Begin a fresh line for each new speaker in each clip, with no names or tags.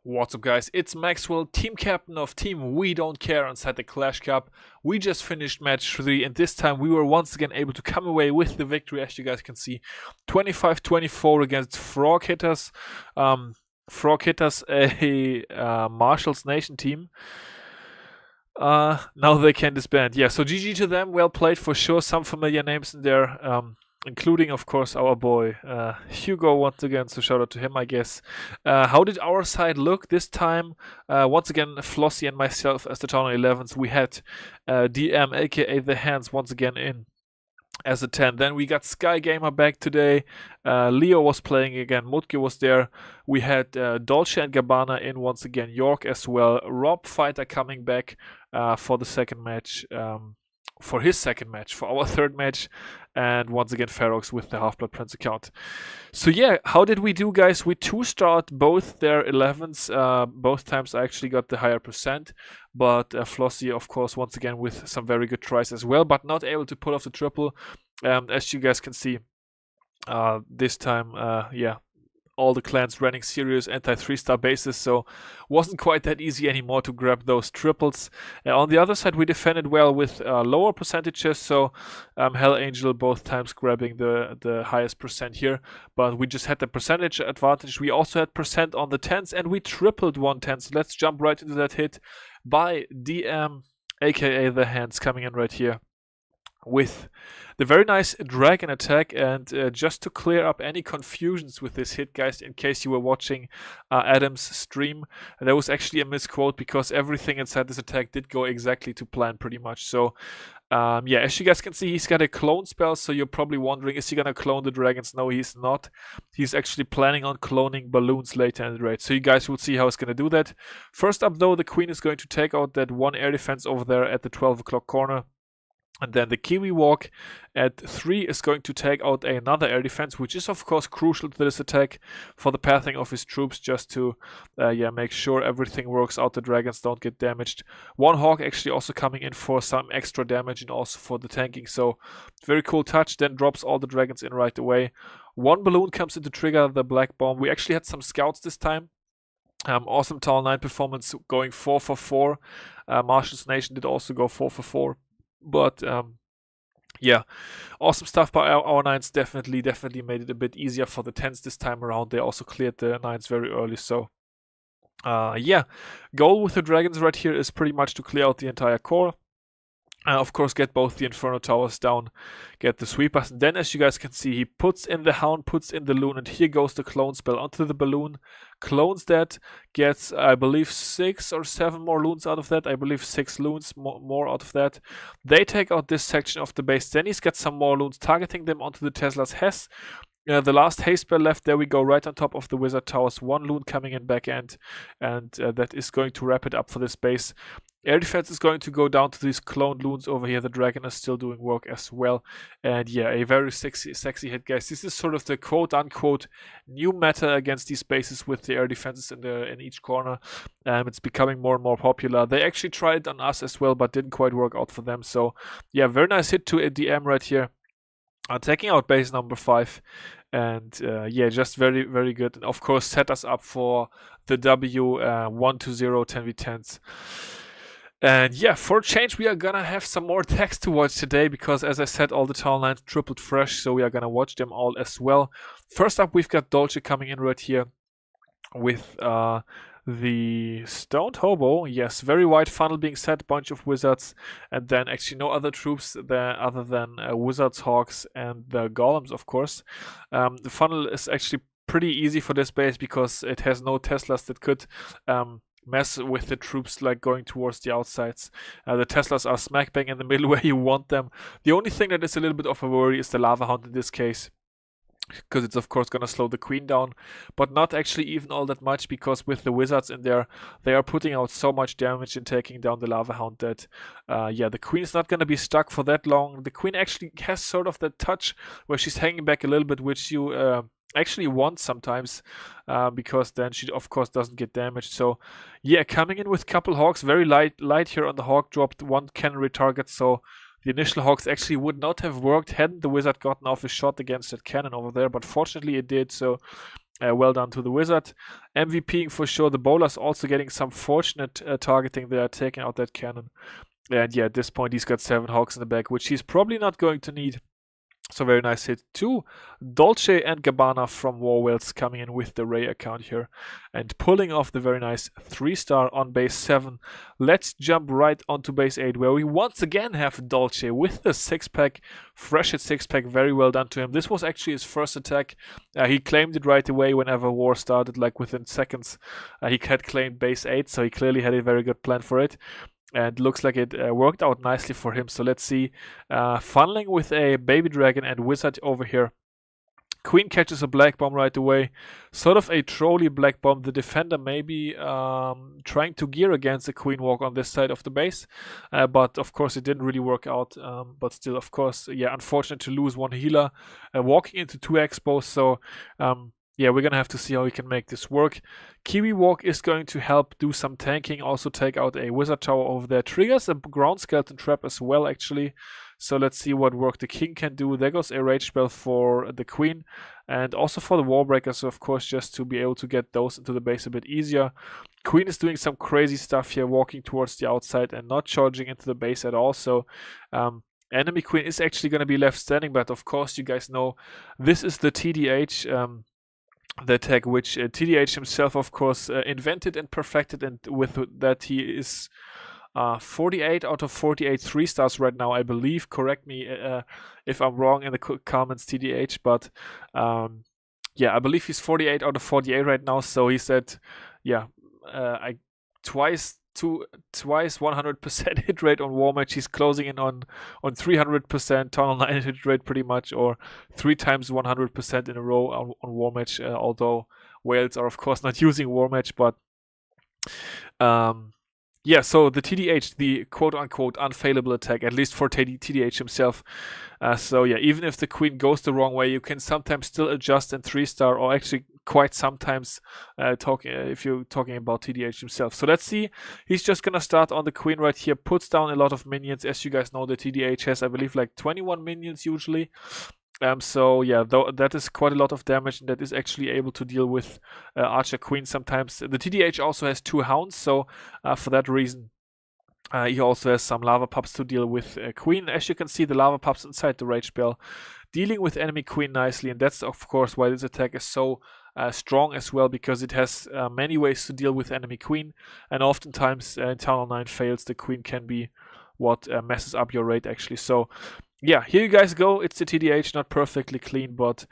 What's up, guys? It's Maxwell, team captain of Team We Don't Care inside the Clash Cup. We just finished match 3, and this time we were once again able to come away with the victory, as you guys can see. 25-24 against Frog Hitters. Frog Hitters, a Marshals'Nation Team. Now they can disband. Yeah, so GG to them. Well played for sure. Some familiar names in there. Including, of course, our boy Hugo once again, so shout out to him, I guess. How did our side look this time? Once again, Flossie and myself as the Town 11s. We had DM, aka The Hands, once again in as a 10. Then we got Sky Gamer back today. Leo was playing again. Mutke was there. We had Dolce and Gabbana in once again. York as well. Rob Fighter coming back for the second match. For his second match, for our third match, and once again Ferox with the Half-Blood Prince account. So yeah, how did we do, guys? We 2-starred both their 11s. Both times I actually got the higher percent, but Flossie, of course, once again with some very good tries as well, but not able to pull off the triple. As you guys can see, this time, yeah, all the clans running serious anti-3-star bases, so wasn't quite that easy anymore to grab those triples. On the other side, we defended well with lower percentages, so Hell Angel both times grabbing the highest percent here, but we just had the percentage advantage. We also had percent on the 10s, and we tripled 110, so let's jump right into that hit by DM, aka The Hands, coming in right here with the very nice dragon attack. And just to clear up any confusions with this hit, guys, in case you were watching Adam's stream, there was actually a misquote because everything inside this attack did go exactly to plan pretty much. So yeah, as you guys can see, he's got a clone spell, so you're probably wondering, is he gonna clone the dragons? No, he's not. He's actually planning on cloning balloons later in the raid, so you guys will see how he's gonna do that. First up though, the queen is going to take out that one air defense over there at the 12 o'clock corner. And then the Kiwi Walk at 3 is going to take out another air defense, which is of course crucial to this attack for the pathing of his troops, just to yeah, make sure everything works out, the dragons don't get damaged. One Hawk actually also coming in for some extra damage and also for the tanking, so very cool touch. Then drops all the dragons in right away. One balloon comes in to trigger the Black Bomb. We actually had some scouts this time. Awesome Tower 9 performance, going 4 for 4. Marshall's Nation did also go 4 for 4. But yeah, awesome stuff by our 9s. Definitely made it a bit easier for the 10s this time around. They also cleared the 9s very early. So yeah, goal with the dragons right here is pretty much to clear out the entire core. Of course, get both the Inferno Towers down, get the sweepers, and then as you guys can see, he puts in the Hound, puts in the Loon, and here goes the clone spell onto the balloon, clones that, gets, I believe, 6 or 7 more loons out of that. I believe 6 loons more out of that. They take out this section of the base, then he's got some more loons, targeting them onto the Tesla's Hess. The last haste spell left, there we go, right on top of the Wizard Towers. One loon coming in back end, and that is going to wrap it up for this base. Air defense is going to go down to these cloned loons over here. The dragon is still doing work as well. And yeah, a very sexy hit, guys. This is sort of the quote-unquote new meta against these bases with the air defenses in each corner. It's becoming more and more popular. They actually tried it on us as well, but didn't quite work out for them. So yeah, very nice hit to a DM right here. Taking out base number 5, and yeah, just very good, and of course set us up for the W 1-0 10v10s. And yeah, for a change, we are gonna have some more text to watch today because, as I said, all the town lines tripled fresh, so we are gonna watch them all as well. First up, we've got Dolce coming in right here with the Stoned Hobo. Yes, very wide funnel being set, bunch of wizards, and then actually no other troops there other than wizards, hawks, and the golems, of course. The funnel is actually pretty easy for this base because it has no Teslas that could mess with the troops like going towards the outsides. The Teslas are smack bang in the middle where you want them. The only thing that is a little bit of a worry is the Lava Hound in this case, because it's of course gonna slow the queen down, but not actually even all that much, because with the wizards in there, they are putting out so much damage and taking down the Lava Hound that yeah, the queen is not gonna be stuck for that long. The queen actually has sort of that touch where she's hanging back a little bit, which you actually want sometimes, because then she of course doesn't get damaged. So yeah, coming in with a couple hawks, very light here on the hawk, dropped one cannon retarget, so the initial hawks actually would not have worked hadn't the wizard gotten off his shot against that cannon over there, but fortunately it did. So well done to the wizard. MVPing for sure. The bowler's also getting some fortunate targeting there, taking out that cannon. And yeah, at this point he's got 7 hogs in the back, which he's probably not going to need. So very nice hit to Dolce and Gabbana from War Whales coming in with the Ray account here and pulling off the very nice 3-star on base 7. Let's jump right onto base 8 where we once again have Dolce with the 6-pack, fresh at 6-pack, very well done to him. This was actually his first attack. He claimed it right away whenever war started, like within seconds. He had claimed base 8, so he clearly had a very good plan for it. And looks like it worked out nicely for him. So let's see. Funneling with a baby dragon and wizard over here. Queen catches a black bomb right away. Sort of a trolley black bomb. The defender maybe trying to gear against the queen walk on this side of the base. But of course it didn't really work out. But still, of course, yeah, unfortunate to lose one healer. Walking into 2 expos. So yeah, we're going to have to see how we can make this work. Kiwi Walk is going to help do some tanking, also take out a Wizard Tower over there. Triggers a Ground Skeleton Trap as well, actually. So let's see what work the King can do. There goes a Rage Spell for the Queen, and also for the Warbreakers, of course, just to be able to get those into the base a bit easier. Queen is doing some crazy stuff here, walking towards the outside and not charging into the base at all. So enemy Queen is actually going to be left standing, but of course, you guys know this is the TDH. The tag which TDH himself, of course, invented and perfected, and with that he is 48 out of 48 3-stars right now, I believe. Correct me if I'm wrong in the comments, TDH, but yeah, I believe he's 48 out of 48 right now. So he said, yeah, twice 100% hit rate on war match. He's closing in on 300% tunnel 9 hit rate pretty much, or 3 times 100% in a row on war match. Although whales are of course not using war match, but yeah, so the TDH, the quote-unquote unfailable attack, at least for TDH himself. So yeah, even if the queen goes the wrong way, you can sometimes still adjust in 3-star, or actually quite sometimes if you're talking about TDH himself. So let's see. He's just going to start on the queen right here, puts down a lot of minions. As you guys know, the TDH has, I believe, like 21 minions usually. So yeah, that is quite a lot of damage, and that is actually able to deal with Archer Queen sometimes. The TDH also has 2 hounds, so for that reason he also has some lava pups to deal with Queen. As you can see, the lava pups inside the Rage Spell dealing with enemy Queen nicely, and that's of course why this attack is so strong as well, because it has many ways to deal with enemy Queen, and oftentimes in Tunnel 9 fails, the Queen can be what messes up your raid actually. So yeah, here you guys go. It's the TDH, not perfectly clean, but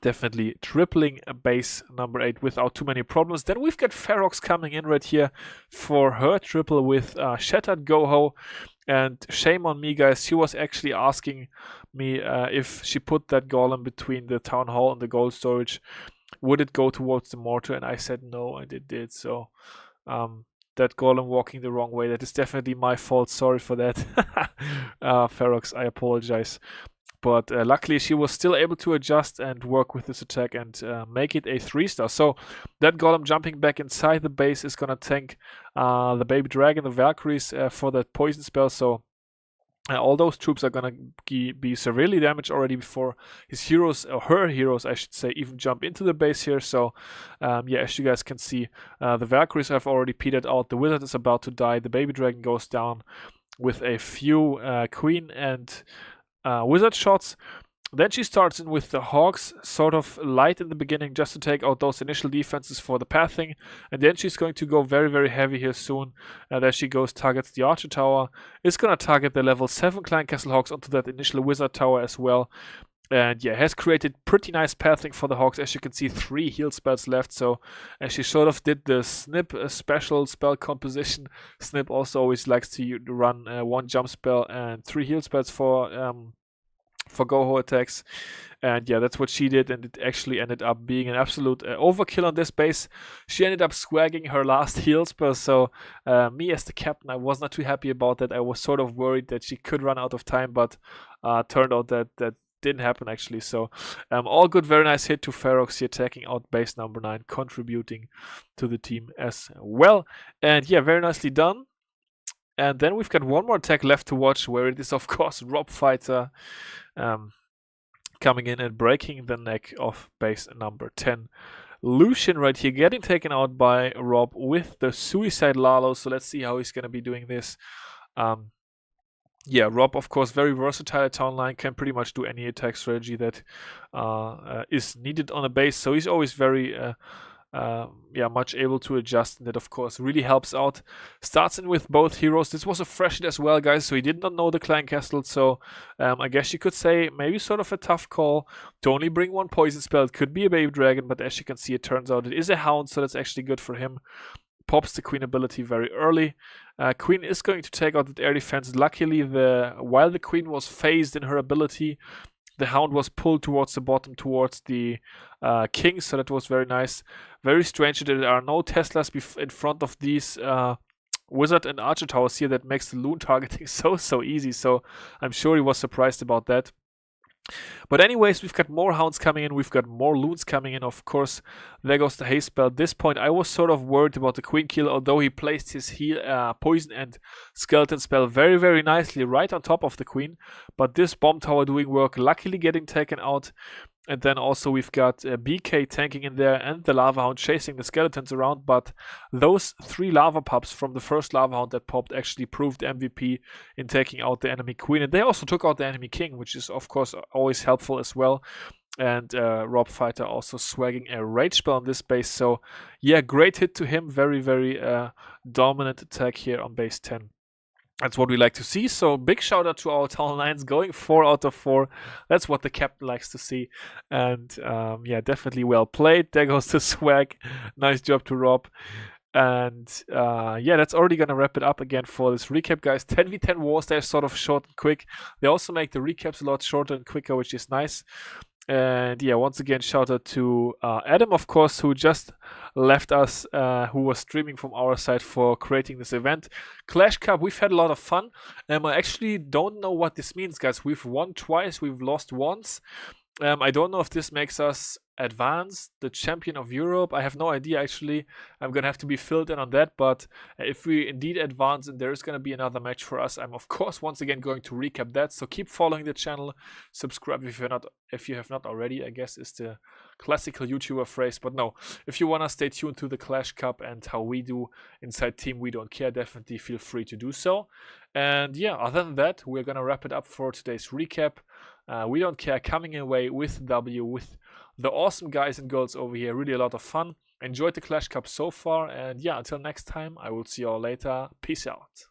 definitely tripling a base number 8 without too many problems. Then we've got Ferox coming in right here for her triple with Shattered Goho. And shame on me, guys. She was actually asking me if she put that golem between the town hall and the gold storage, would it go towards the mortar? And I said no, and it did. So that golem walking the wrong way, that is definitely my fault. Sorry for that. Ferox, I apologize. But luckily she was still able to adjust and work with this attack and make it a 3-star. So that golem jumping back inside the base is going to tank the baby dragon, the Valkyries, for that poison spell. So all those troops are going to be severely damaged already before his heroes, or her heroes I should say, even jump into the base here. So yeah, as you guys can see, the Valkyries have already petered out, the wizard is about to die, the baby dragon goes down with a few queen and wizard shots. Then she starts in with the Hawks, sort of light in the beginning, just to take out those initial defenses for the pathing. And then she's going to go very, very heavy here soon. There she goes, targets the Archer Tower. Is going to target the level 7 Clan Castle Hawks onto that initial Wizard Tower as well. And yeah, has created pretty nice pathing for the Hawks. As you can see, 3 heal spells left. So she sort of did the Snip special spell composition. Snip also always likes to run 1 jump spell and 3 heal spells for Goho attacks, and yeah, that's what she did, and it actually ended up being an absolute overkill on this base. She ended up swagging her last heal spell, so me as the captain, I was not too happy about that. I was sort of worried that she could run out of time, but turned out that didn't happen actually. So all good, very nice hit to Ferox here, taking out base number 9, contributing to the team as well. And yeah, very nicely done. And then we've got one more attack left to watch, where it is, of course, Rob Fighter coming in and breaking the neck of base number 10. Lucien right here getting taken out by Rob with the Suicide Lalo, so let's see how he's going to be doing this. Yeah, Rob, of course, very versatile at town line, can pretty much do any attack strategy that is needed on a base, so he's always very much able to adjust, and that of course really helps out. Starts in with both heroes. This was a fresh hit as well, guys, so he did not know the clan castle, so I guess you could say maybe sort of a tough call to only bring one poison spell. It could be a baby dragon, but as you can see, it turns out it is a hound, so that's actually good for him. Pops the queen ability very early. Queen is going to take out the air defense. Luckily, while the queen was phased in her ability, the hound was pulled towards the bottom, towards the king, so that was very nice. Very strange that there are no Teslas in front of these wizard and archer towers here. That makes the loon targeting so easy, so I'm sure he was surprised about that. But anyways, we've got more hounds coming in, we've got more loons coming in, of course. There goes the haste spell. At this point, I was sort of worried about the queen kill, although he placed his poison and skeleton spell very nicely right on top of the queen. But this bomb tower doing work, luckily getting taken out. And then also we've got BK tanking in there and the Lava Hound chasing the skeletons around, but those 3 lava pups from the first Lava Hound that popped actually proved MVP in taking out the enemy queen, and they also took out the enemy king, which is of course always helpful as well. And Rob Fighter also swagging a rage spell on this base, so yeah, great hit to him. Very dominant attack here on base 10. That's what we like to see, so big shout out to our town lines going 4 out of 4. That's what the captain likes to see, and yeah, definitely well played. There goes the swag. Nice job to Rob. And yeah, that's already gonna wrap it up again for this recap, guys. 10v10 wars, they're sort of short and quick. They also make the recaps a lot shorter and quicker, which is nice. And yeah, once again, shout out to Adam, of course, who just left us, who was streaming from our side for creating this event. Clash Cup, we've had a lot of fun. I actually don't know what this means, guys. We've won twice, we've lost once. I don't know if this makes us advance the champion of Europe. I have no idea, actually. I'm gonna have to be filled in on that, but if we indeed advance and there is gonna be another match for us, I'm of course once again going to recap that. So keep following the channel, subscribe if you have not already, I guess is the classical YouTuber phrase. But no, if you wanna stay tuned to the Clash Cup and how we do inside Team We Don't Care, definitely feel free to do so. And yeah, other than that, we're gonna wrap it up for today's recap. We Don't Care coming away with W, with the awesome guys and girls over here. Really a lot of fun. Enjoyed the Clash Cup so far, and yeah, until next time, I will see you all later. Peace out.